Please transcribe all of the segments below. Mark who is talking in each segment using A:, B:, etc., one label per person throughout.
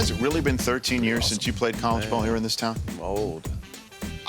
A: Has it really been 13 years since you played college ball here in this town?
B: I'm old.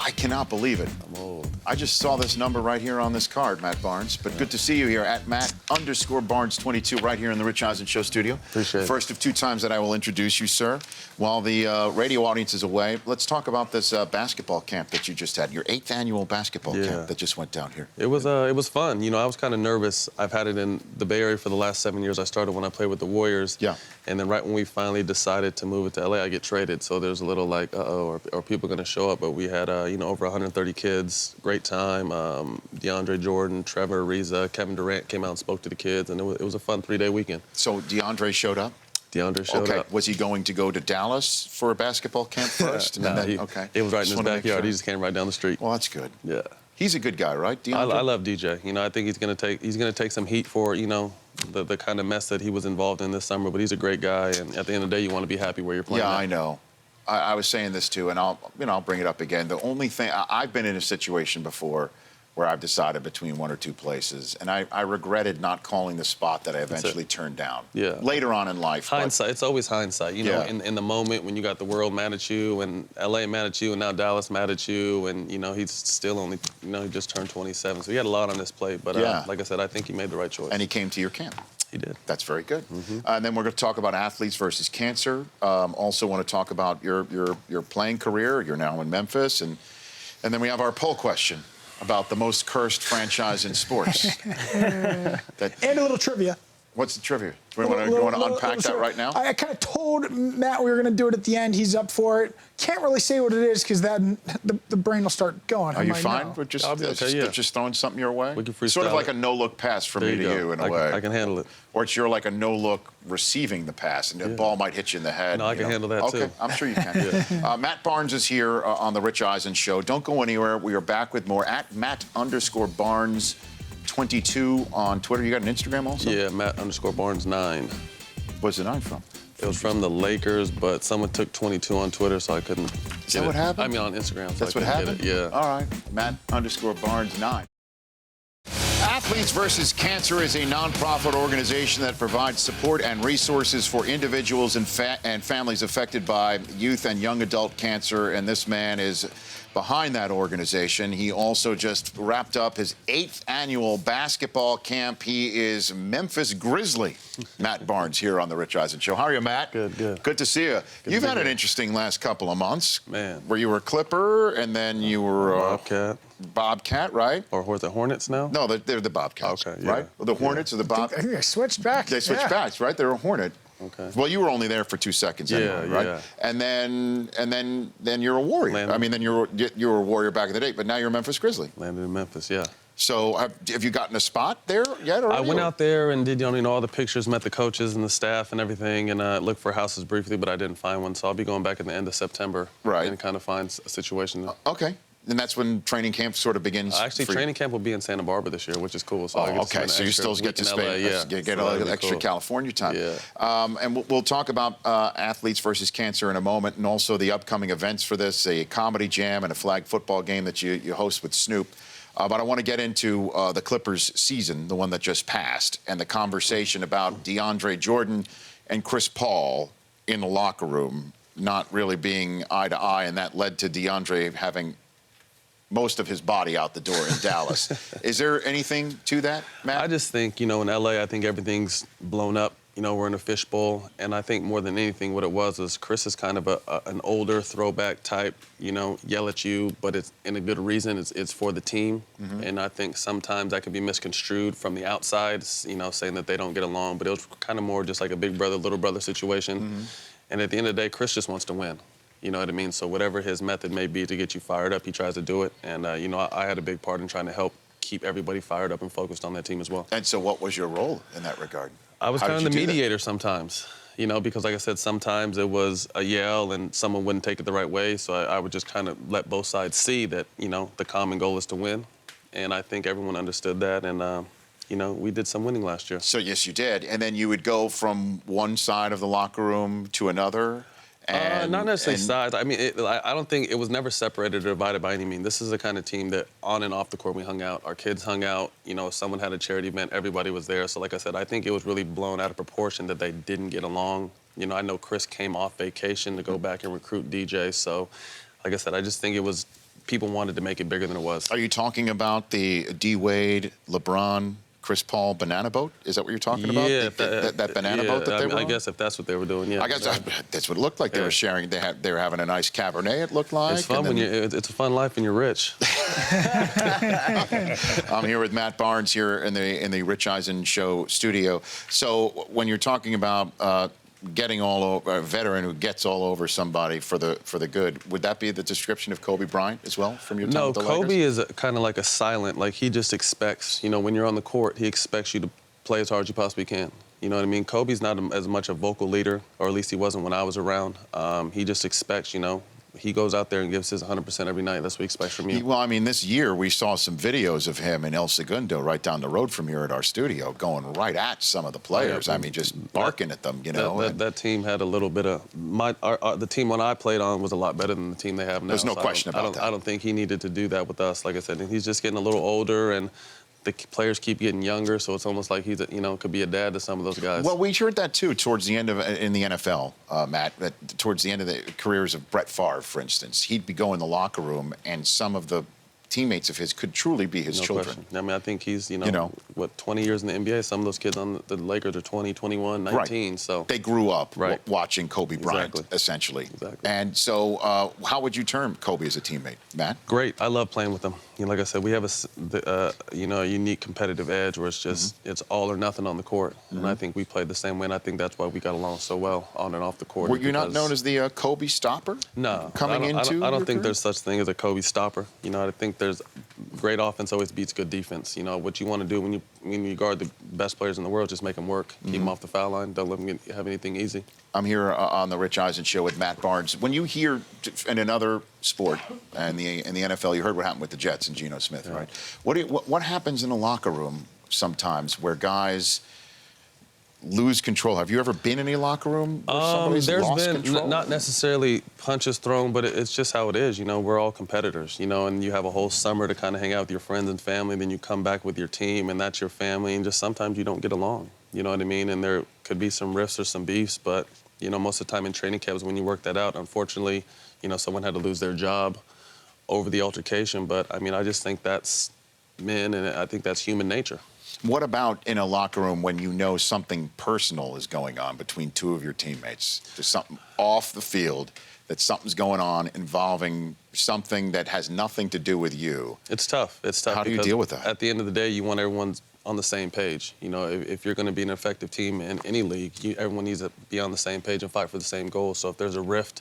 A: I cannot believe it.
B: I'm old.
A: I just saw this number right here on this card, Matt Barnes. But good to see you here at Matt_Barnes22 right here in the Rich Eisen Show studio.
B: Appreciate it.
A: First of two times that I will introduce you, sir. While the radio audience is away, let's talk about this basketball camp that you just had, your 8th annual basketball camp that just went down here.
B: It was fun. You know, I was kind of nervous. I've had it in the Bay Area for the last 7 years. I started when I played with the Warriors.
A: Yeah.
B: And then right when we finally decided to move it to LA, I get traded. So there's a little like, uh-oh, are people going to show up? But we had, you know, over 130 kids. Great time. DeAndre Jordan, Trevor Ariza, Kevin Durant came out and spoke to the kids. And it was a fun 3-day weekend.
A: So DeAndre showed up?
B: DeAndre showed up.
A: Was he going to go to Dallas for a basketball camp first?
B: No,
A: then,
B: it was right in his backyard.
A: Sure.
B: He just came right down the street.
A: Well, that's good.
B: Yeah.
A: He's a good guy, right, DeAndre?
B: I love DJ. You know, I think he's gonna take some heat for, you know, the kind of mess that he was involved in this summer. But he's a great guy, and at the end of the day, you want to be happy where you're playing.
A: Yeah,
B: at.
A: I know. I was saying this too, and I'll bring it up again. The only thing I've been in a situation before where I've decided between one or two places, and I regretted not calling the spot that I eventually turned down.
B: Yeah.
A: Later on in life.
B: Hindsight. It's always hindsight. You know, in the moment when you got the world mad at you, and LA mad at you, and now Dallas mad at you, and you know he's still only, you know, he just turned 27, so he had a lot on his plate. But like I said, I think he made the right choice.
A: And he came to your camp.
B: He did.
A: That's very good. And then we're going to talk about athletes versus cancer. Also want to talk about your playing career. You're now in Memphis, and then we have our poll question about the most cursed franchise in sports.
C: And a little trivia.
A: What's the trivia? Do you want to unpack that right now?
C: I kind of told Matt we were going to do it at the end. He's up for it. Can't really say what it is because then the brain will start going.
A: Are you fine with just,
B: I'll be okay,
A: just throwing something your way?
B: We can freestyle
A: sort of like
B: it.
A: a no-look pass from me to you in a
B: I
A: way.
B: can handle it.
A: Or it's you're like a no-look receiving the pass, and the ball might hit you in the head.
B: No, I can handle that, too.
A: Okay, I'm sure you can. Matt Barnes is here on the Rich Eisen Show. Don't go anywhere. We are back with more at Matt_Barnes22 on Twitter. You got an Instagram also?
B: Yeah, Matt_Barnes9.
A: Where's the 9 from?
B: It was from the Lakers, but someone took 22 on Twitter, so I couldn't get it.
A: Is that what happened?
B: I mean, on Instagram. So
A: That's what happened?
B: Yeah.
A: All right. Matt_Barnes9. Athletes versus Cancer is a nonprofit organization that provides support and resources for individuals and families affected by youth and young adult cancer. And this man is behind that organization. He also just wrapped up his 8th annual basketball camp. He is Memphis Grizzly. Matt Barnes here on the Rich Eisen Show. How are you, Matt?
B: Good, good.
A: Good to see you. You've had an interesting last couple of months.
B: Man.
A: Where you were a Clipper, and then you were Bobcat, right?
B: Or was it Hornets now?
A: No, they're the Bobcats,
B: okay, yeah.
A: right? Well, the Hornets or the Bobcats?
C: I think they switched back.
A: They switched back, right? They were a Hornet.
B: Okay.
A: Well, you were only there for 2 seconds anyway, right?
B: Yeah.
A: And then you're a Warrior. I mean, then you were a Warrior back in the day, but now you're a Memphis Grizzly.
B: Landed in Memphis, yeah.
A: So have you gotten a spot there yet?
B: I went out there and did, you know, all the pictures, met the coaches and the staff and everything, and looked for houses briefly, but I didn't find one. So I'll be going back at the end of September,
A: right,
B: and kind of find a situation.
A: Okay. And that's when training camp sort of begins.
B: Actually, training camp will be in Santa Barbara this year, which is cool. So
A: okay. So you still get to spend, get a little extra California time.
B: Yeah.
A: And we'll talk about athletes versus cancer in a moment, and also the upcoming events for this, a comedy jam and a flag football game that you host with Snoop. But I want to get into the Clippers season, the one that just passed, and the conversation about DeAndre Jordan and Chris Paul in the locker room not really being eye to eye, and that led to DeAndre having most of his body out the door in Dallas. Is there anything to that, Matt?
B: I just think, you know, in LA, I think everything's blown up. You know, we're in a fishbowl, and I think more than anything what it was is Chris is kind of an older throwback type, you know, yell at you, but it's in a good reason. It's for the team, and I think sometimes that can be misconstrued from the outside, you know, saying that they don't get along, but it was kind of more just like a big brother, little brother situation. And at the end of the day, Chris just wants to win. You know what I mean? So whatever his method may be to get you fired up, he tries to do it. And, you know, I had a big part in trying to help keep everybody fired up and focused on that team as well.
A: And so what was your role in that regard?
B: I was kind of the mediator sometimes, you know, because like I said, sometimes it was a yell and someone wouldn't take it the right way. So I would just kind of let both sides see that, you know, the common goal is to win. And I think everyone understood that. And, you know, we did some winning last year.
A: So, yes, you did. And then you would go from one side of the locker room to another?
B: Not necessarily sides. I mean, I don't think it was never separated or divided by any means. This is the kind of team that on and off the court we hung out. Our kids hung out. You know, if someone had a charity event, everybody was there. So like I said, I think it was really blown out of proportion that they didn't get along You know, I know Chris came off vacation to go back and recruit DJ. So, like I said, I just think it was people wanted to make it bigger than it was.
A: Are you talking about the D. Wade, LeBron, Chris Paul banana boat? Is that what you're talking about?
B: Yeah,
A: that banana boat that they were
B: I
A: on?
B: guess if that's what they were doing, yeah.
A: I guess that's what it looked like. They were sharing. They were having a nice Cabernet. It looked like.
B: It's fun it's a fun life when you're rich.
A: I'm here with Matt Barnes here in the Rich Eisen Show studio. So when you're talking about getting all over a veteran who gets all over somebody for the good, would that be the description of Kobe Bryant as well from your time
B: No,
A: with the
B: Kobe
A: Lakers?
B: is kind of like a silent. Like he just expects. You know, when you're on the court, he expects you to play as hard as you possibly can. You know what I mean? Kobe's not as much a vocal leader, or at least he wasn't when I was around. He just expects. You know. He goes out there and gives his 100% every night. That's what he expects from you.
A: Well, I mean, this year we saw some videos of him in El Segundo, right down the road from here at our studio, going right at some of the players. I mean, just barking at them, you know.
B: That team had a little bit of the team when I played on was a lot better than the team they have now.
A: There's no question about that.
B: I don't think he needed to do that with us. Like I said, he's just getting a little older, and the players keep getting younger, so it's almost like he's, could be a dad to some of those guys.
A: Well, we heard that too towards the end of in the NFL, Matt. That towards the end of the careers of Brett Favre, for instance, he'd be going in the locker room, and some of the teammates of his could truly be his children.
B: Question. I mean, I think he's, 20 years in the NBA. Some of those kids on the Lakers are 20, 21, 19.
A: Right.
B: So
A: they grew up watching Kobe Bryant,
B: Exactly.
A: essentially.
B: Exactly.
A: And so, how would you term Kobe as a teammate, Matt?
B: Great. I love playing with him. Like I said, we have a unique competitive edge where it's just it's all or nothing on the court. And I think we played the same way, and I think that's why we got along so well on and off the court.
A: Were you not known as the Kobe stopper?
B: No.
A: Coming into
B: I don't think
A: career?
B: there's such thing as a Kobe stopper. I think there's great offense always beats good defense. What you want to do when you guard the best players in the world, just make them work, keep them off the foul line, don't let them have anything easy.
A: I'm here on the Rich Eisen Show with Matt Barnes. When you hear in another sport, in the NFL, you heard what happened with the Jets and Geno Smith, right? What happens in a locker room sometimes where guys lose control? Have you ever been in a locker room where somebody's lost control?
B: Not necessarily punches thrown, but it's just how it is. We're all competitors, and you have a whole summer to kind of hang out with your friends and family, then you come back with your team, and that's your family, and just sometimes you don't get along. You know what I mean? And there could be some rifts or some beefs, but most of the time in training camps when you work that out, unfortunately, someone had to lose their job over the altercation. But I mean, I just think that's men, and I think that's human nature.
A: What about in a locker room when you know something personal is going on between two of your teammates? There's something off the field, that something's going on involving something that has nothing to do with you.
B: It's tough. It's tough.
A: How do you deal with that?
B: At the end of the day, you want everyone on the same page. If you're going to be an effective team in any league, everyone needs to be on the same page and fight for the same goal. So if there's a rift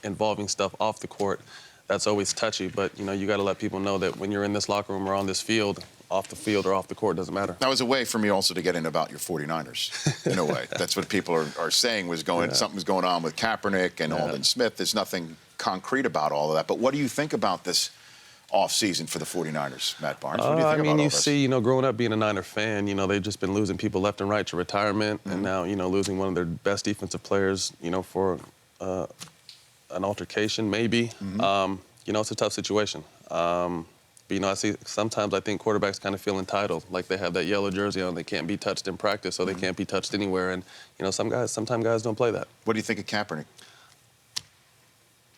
B: involving stuff off the court, that's always touchy. But, you got to let people know that when you're in this locker room or on this field, off the field or off the court, doesn't matter.
A: That was a way for me also to get in about your 49ers, in a way. That's what people are saying was something's going on with Kaepernick and Aldon Smith. There's nothing concrete about all of that. But what do you think about this off-season for the 49ers, Matt Barnes? What do you think about all this?
B: See, growing up being a Niner fan, they've just been losing people left and right to retirement, and now, losing one of their best defensive players, for an altercation, maybe. It's a tough situation. But, I see sometimes I think quarterbacks kind of feel entitled, like they have that yellow jersey on, they can't be touched in practice, so they can't be touched anywhere. And, sometimes guys don't play that.
A: What do you think of Kaepernick?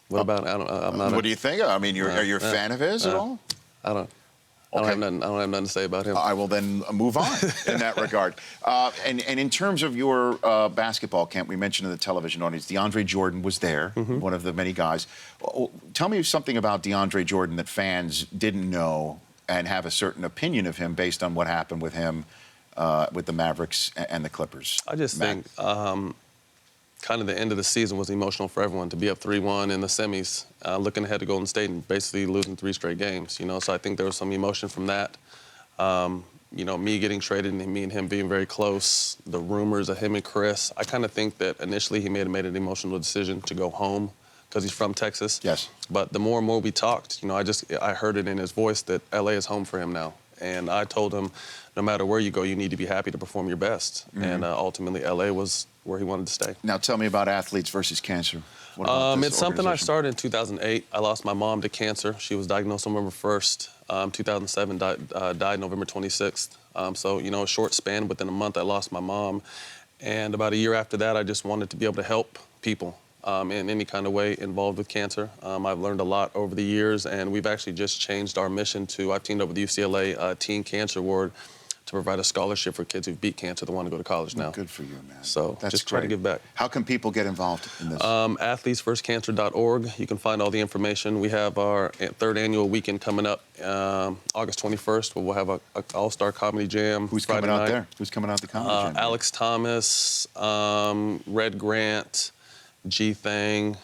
B: What about? I'm not.
A: What do you think? I mean, are you a fan of his at all?
B: I don't. Okay. I don't have nothing to say about him.
A: I will then move on in that regard. And in terms of your basketball camp, we mentioned in the television audience, DeAndre Jordan was there, one of the many guys. Tell me something about DeAndre Jordan that fans didn't know and have a certain opinion of him based on what happened with him with the Mavericks and the Clippers.
B: I just think kind of the end of the season was emotional for everyone to be up 3-1 in the semis, looking ahead to Golden State and basically losing 3 straight games. So I think there was some emotion from that. Me getting traded and me and him being very close, the rumors of him and Chris. I kind of think that initially he may have made an emotional decision to go home because he's from Texas.
A: Yes.
B: But the more and more we talked, I heard it in his voice that LA is home for him now. And I told him, no matter where you go, you need to be happy to perform your best. And ultimately, LA was where he wanted to stay.
A: Now, tell me about Athletes versus Cancer. What about this
B: it's something I
A: organization?
B: started in 2008. I lost my mom to cancer. She was diagnosed November 1st. 2007, died November 26th. So, a short span. Within a month, I lost my mom. And about a year after that, I just wanted to be able to help people in any kind of way involved with cancer. I've learned a lot over the years, and we've actually just changed our mission to, I've teamed up with UCLA Teen Cancer Award to provide a scholarship for kids who beat cancer that want to go to college now.
A: Good for you, man.
B: So
A: That's
B: just try to
A: great.
B: give back.
A: How can people get involved in this?
B: athletesversuscancer.org. You can find all the information. We have our third annual weekend coming up, August 21st, where we'll have an all-star comedy jam.
A: Who's
B: Friday
A: coming out
B: night.
A: there? Who's coming out the comedy jam?
B: Alex Thomas, Red Grant, G Thang,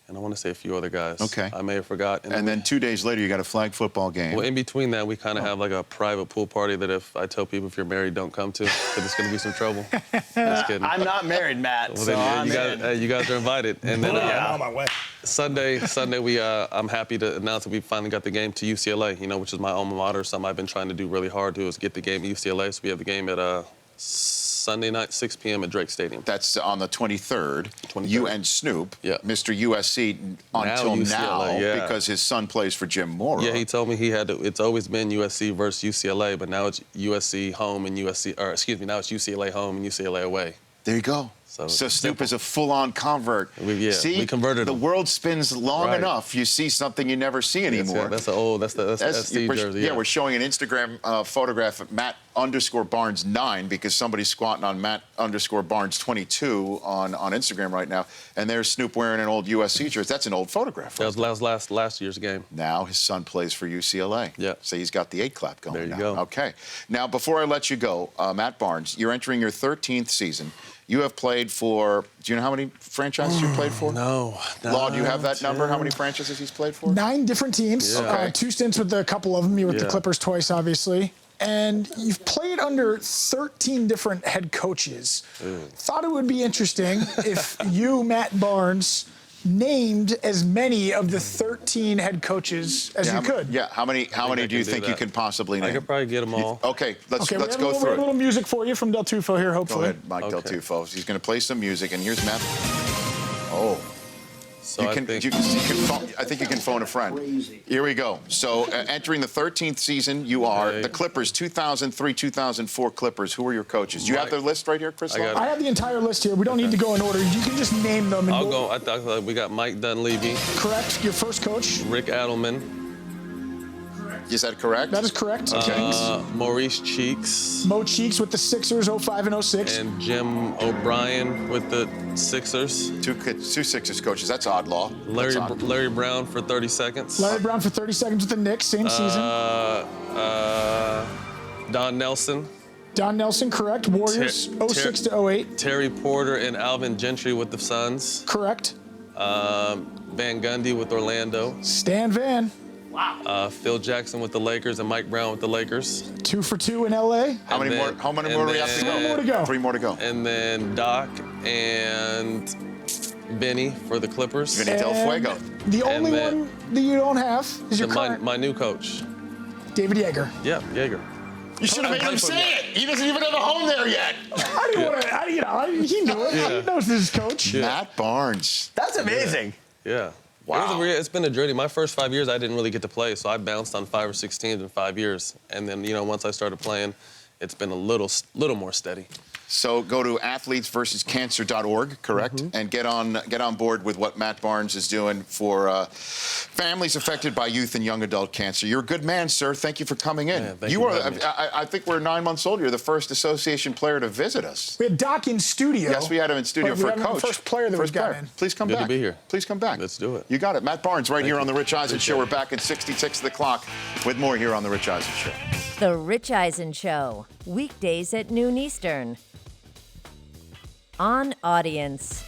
B: and I want to say a few other guys.
A: Okay.
B: I may have forgotten.
A: And then 2 days later, you got a flag football game.
B: Well, in between that, we kind of have like a private pool party that if I tell people if you're married, don't come to, because it's going to be some trouble. Just kidding.
D: I'm not married, Matt.
B: Well,
D: so
B: then,
D: I'm
B: you guys are invited. And then
D: I'm on my way.
B: Sunday, I'm happy to announce that we finally got the game to UCLA, which is my alma mater. Something I've been trying to do really hard to is get the game to UCLA. So we have the game at Sunday night, 6 p.m. at Drake Stadium.
A: That's on the 23rd.
B: 23rd.
A: You and Snoop,
B: Yeah.
A: Mr. USC until
B: UCLA,
A: now,
B: yeah.
A: because his son plays for Jim Mora.
B: Yeah, he told me it's always been USC versus UCLA, but now it's USC home and now it's UCLA home and UCLA away.
A: There you go.
B: So
A: Snoop is a full-on convert.
B: We converted
A: the
B: him.
A: world spins long
B: Right.
A: enough, you see something you never see anymore.
B: That's the jersey.
A: Yeah, we're showing an Instagram photograph of Matt_Barnes9 because somebody's squatting on Matt_Barnes22 on Instagram right now, and there's Snoop wearing an old USC jersey. That's an old photograph.
B: That was last year's game.
A: Now his son plays for UCLA.
B: Yeah.
A: So he's got the 8 clap going.
B: There you
A: now.
B: go.
A: Okay. Now, before I let you go, Matt Barnes, you're entering your 13th season. You have played for, do you know how many franchises you played for?
B: No.
A: Law, do you have that number? How many franchises he's played for?
C: 9 different teams.
B: Yeah.
A: Okay.
C: 2 stints with a couple of them. You were with the
B: Yeah.
C: Clippers twice, obviously. And you've played under 13 different head coaches. Thought it would be interesting if you, Matt Barnes, named as many of the 13 head coaches as you could.
A: Yeah. How many
B: I
A: do you
B: can do
A: think you
B: that.
A: can possibly name?
B: I could probably get them all.
A: Okay, let's
C: Okay,
A: go
C: we have
A: through
C: a
A: it.
C: little music for you from Del Tufo here,
A: Go
C: hopefully.
A: ahead, Mike Del
B: Okay.
A: Tufo. He's going to play some music, and here's Matt. Oh.
B: So
A: You
B: I
A: can,
B: think
A: you can phone, I think you can phone a friend. Here we go. So entering the 13th season, you are
B: Okay.
A: the Clippers, 2003-2004 Clippers. Who are your coaches? Do you have
B: Mike.
A: the list right here, Chris?
B: I got
A: Law?
C: I have the entire list here. We don't need to go in order. You can just name them. And
B: I'll go. I thought we got Mike Dunleavy,
C: Correct. Your first coach.
B: Rick Adelman,
A: Is that correct?
C: That is correct. Kings.
B: Maurice Cheeks,
C: Mo Cheeks with the Sixers, 05 and 06.
B: and Jim O'Brien with the Sixers.
A: Two Sixers coaches. That's odd, Law. That's odd.
B: Larry Brown for 30 seconds.
C: Larry Brown for 30 seconds with the Knicks, same season.
B: Don Nelson,
C: Don Nelson, correct. Warriors, 06 to 08.
B: Terry Porter, and Alvin Gentry with the Suns.
C: Correct.
B: Van Gundy with Orlando.
C: Stan Van,
B: Phil Jackson with the Lakers, and Mike Brown with the Lakers.
C: 2 for 2 in LA.
A: How many more? How many more do we have to go?
C: 3 more to go.
A: 3 more to go.
B: And then Doc and Benny for the Clippers.
A: Vinny Del Fuego.
C: And the only
B: then-
C: one that you don't have is your
B: And my,
C: current,
B: my new coach.
C: David Yeager.
B: Yeah, Jaeger.
A: You should have made him say it. He doesn't even have a home there yet.
C: I didn't want to, he knew it.
B: Yeah.
C: He knows this is coach.
A: Matt Barnes.
D: That's amazing.
B: Yeah.
A: Wow.
B: It's been a journey. My first 5 years, I didn't really get to play, so I bounced on 5 or 6 teams in 5 years. And then, once I started playing, it's been a little more steady.
A: So go to athletesversuscancer.org, correct, and get on board with what Matt Barnes is doing for families affected by youth and young adult cancer. You're a good man, sir. Thank you for coming in.
B: Yeah, thank
A: you
B: you
A: are.
B: for having me.
A: I think we're 9 months old. You're the first association player to visit us.
C: We had Doc in studio.
A: Yes, we had him in studio
C: but
A: for
C: we
A: a
C: haven't had
A: coach.
C: the first player that we've got in.
A: Please come
B: Good to
A: back.
B: be here.
A: Please come back.
B: Let's do it.
A: You got it. Matt Barnes right here
B: you.
A: on The Rich Eisen Show.
B: Appreciate
A: We're
B: it.
A: back at 66 of the clock with more here on The Rich Eisen Show.
E: The Rich Eisen Show, weekdays at noon Eastern. On Audience.